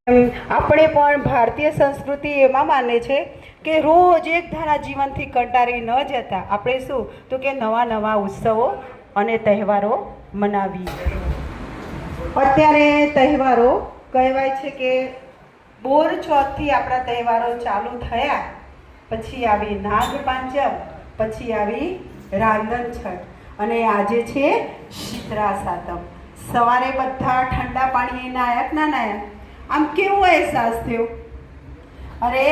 આપણે પણ ભારતીય સંસ્કૃતિ એમાં માને છે કે રોજ એક ધારા જીવનથી કંટાળી ન જતા આપણે શું તો કે નવા નવા ઉત્સવો અને તહેવારો મનાવીએ. અત્યારે તહેવારો કહેવાય છે કે બોર ચોથથી આપણા તહેવારો ચાલુ થયા, પછી આવી નાગ પાંચમ, પછી આવી રાંધણ છઠ અને આજે છે શીતળા સાતમ. સવારે બધા ઠંડા પાણીએ નાયક ના નાયક, આમ કેવો અહેસાસ થયો? અરે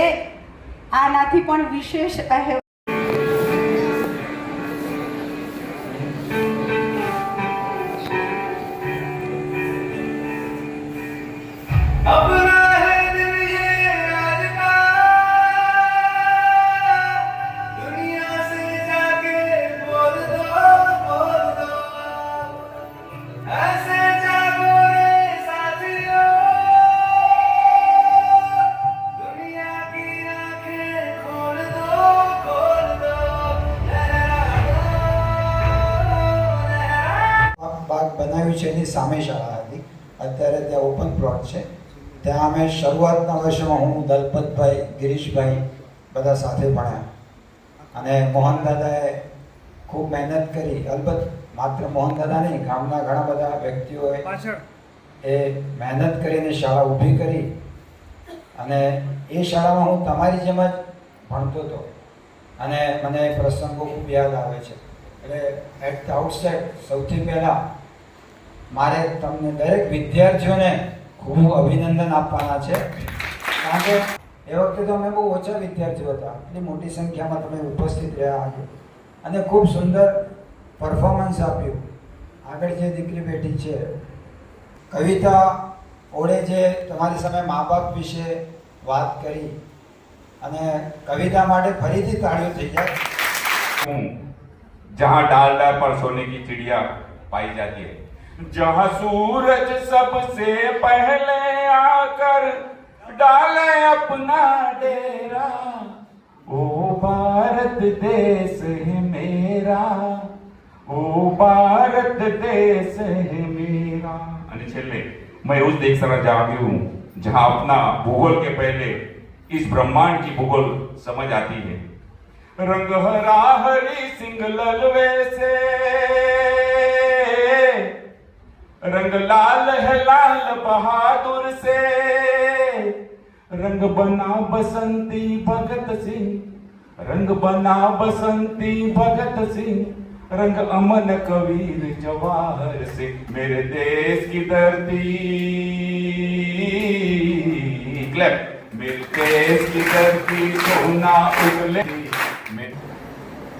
આનાથી પણ વિશેષ બનાવ્યું છે એની સામે શાળા હતી. અત્યારે ત્યાં ઓપન પ્લોટ છે. ત્યાં અમે શરૂઆતના વર્ષોમાં હું, દલપતભાઈ, ગિરીશભાઈ બધા સાથે ભણ્યા અને મોહનદાદાએ ખૂબ મહેનત કરી. અલબત્ત માત્ર મોહનદાદા નહીં, ગામના ઘણા બધા વ્યક્તિઓએ એ મહેનત કરીને શાળા ઊભી કરી અને એ શાળામાં હું તમારી જેમ જ ભણતો હતો અને મને પ્રસંગો ખૂબ યાદ આવે છે. એટલે એટ ધ આઉટસેટ સૌથી પહેલાં મારે તમને દરેક વિદ્યાર્થીઓને ખૂબ અભિનંદન આપવાના છે, કારણ કે એ વખતે તો અમે બહુ ઓછા વિદ્યાર્થીઓ હતા, એટલી મોટી સંખ્યામાં તમે ઉપસ્થિત રહ્યા આજે અને ખૂબ સુંદર પરફોર્મન્સ આપ્યું. આગળ જે દીકરી બેઠી છે કવિતા ઓળે, જે તમારી સામે મા બાપ વિશે વાત કરી અને કવિતા માટે ફરીથી તાળીઓ થઈ જાય. जहाँ डालडा पर सोने की चिड़िया पाई जाती है, जहाँ सूरज सबसे पहले आकर डाले अपना डेरा, ओ भारत देश है मेरा, ओ भारत देश है मेरा. અને છેલ્લે मैं उस देश में जा गया हूँ जहाँ अपना भूगोल के पहले इस ब्रह्मांड की भूगोल समझ आती है. रंग हरा हरी सिंह ललवे से, रंग लाल है लाल बहादुर से, रंग बना बसंती भगत सिंह, रंग बना बसंती भगत सिंह, रंग अमन कबीर जवाहर से. मेरे देश की धरती क्लैप, मेरे देश की धरती सोना उगले.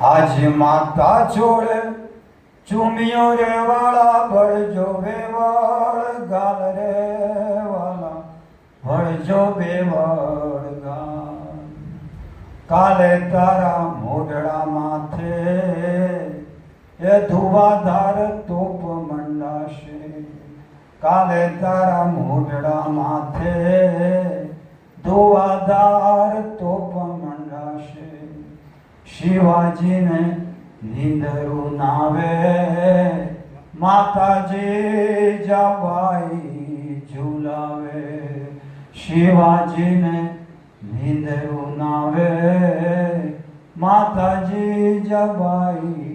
आज माता छोड़े चूमियो रे वाला भरजो बेवाड़ गाल रे वाला भरजो बेवाड़ गाल. काले तारा मोढड़ा माथे ये धुआधार तोप मंडाशे. काले तारा मोढड़ा माथे धुआधार तोप मंडाशे. शिवाजीने નીંદરું નાવે માતાજી જબાઈ ઝુલાવે. શિવાજીને નીંદરું નાવે માતાજી જબાઈ